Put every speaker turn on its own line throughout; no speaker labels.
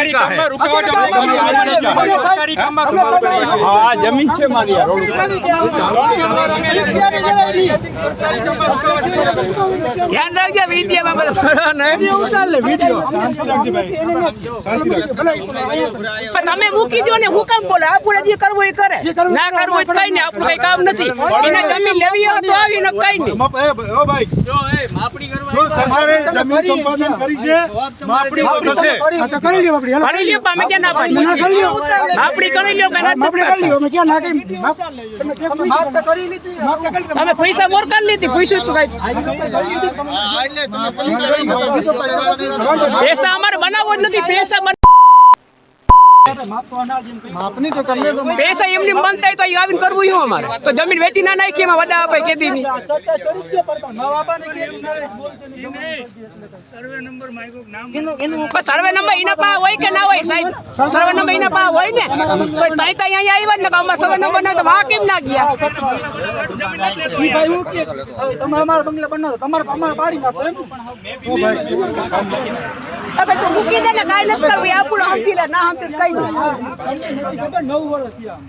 સરકારી કામમાં રૂકાવટ સરકારી કામમાં
હા જમીન છે મારી આ રોડ
ધ્યાન રાખજે વિડીયોમાં તમે મૂકી દો ને હું કામ બોલો આપણે જે કરવું એ કરે ના કરવું એ કઈ નહીં આપણું કઈ કામ નથી એને જમીન લેવી હોય તો આવીને કઈ નહીં
જો સરકારે જમીન સંપાદન કરી છે માપણી તો થશે
કરી લ્યો અમે ક્યાં ના પાડી આપણી કરી લ્યો કે ના કરી લ્યો અમે ક્યાં ના કરી માપ તો કરી લીધી અમે પૈસા મોર કરી લીધી પૈસા તો કઈ પૈસા અમારે બનાવવો જ નથી પૈસા પૈસા એમની બંધ થાય તો આવીને કરવું એવું અમારે તો જમીન વેચી ના નાખી એમાં વડા આપે કેદી ની સર્વે નંબર એના પાસે હોય કે ના હોય સાહેબ સર્વે નંબર એના પાસે હોય ને કોઈ તાઈ તાઈ અહીંયા આવ્યા ને અમારા સર્વે નંબર ના તો વાહ કેમ ના ગયા
તમે અમારા બંગલા બનાવો તમારે પાડી નાખો એમ
હવે તો મૂકી દે ને કાઈ નથી કરવું આપણું સમજી લે ના સમજી કઈ નહીં
9 વર્ષ થયા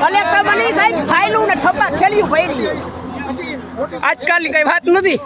કલેક્ટર બની સાહેબ ફાઇલું ને ઠપ્પા ખેલ્યું ભરી આજકાલની કઈ વાત નથી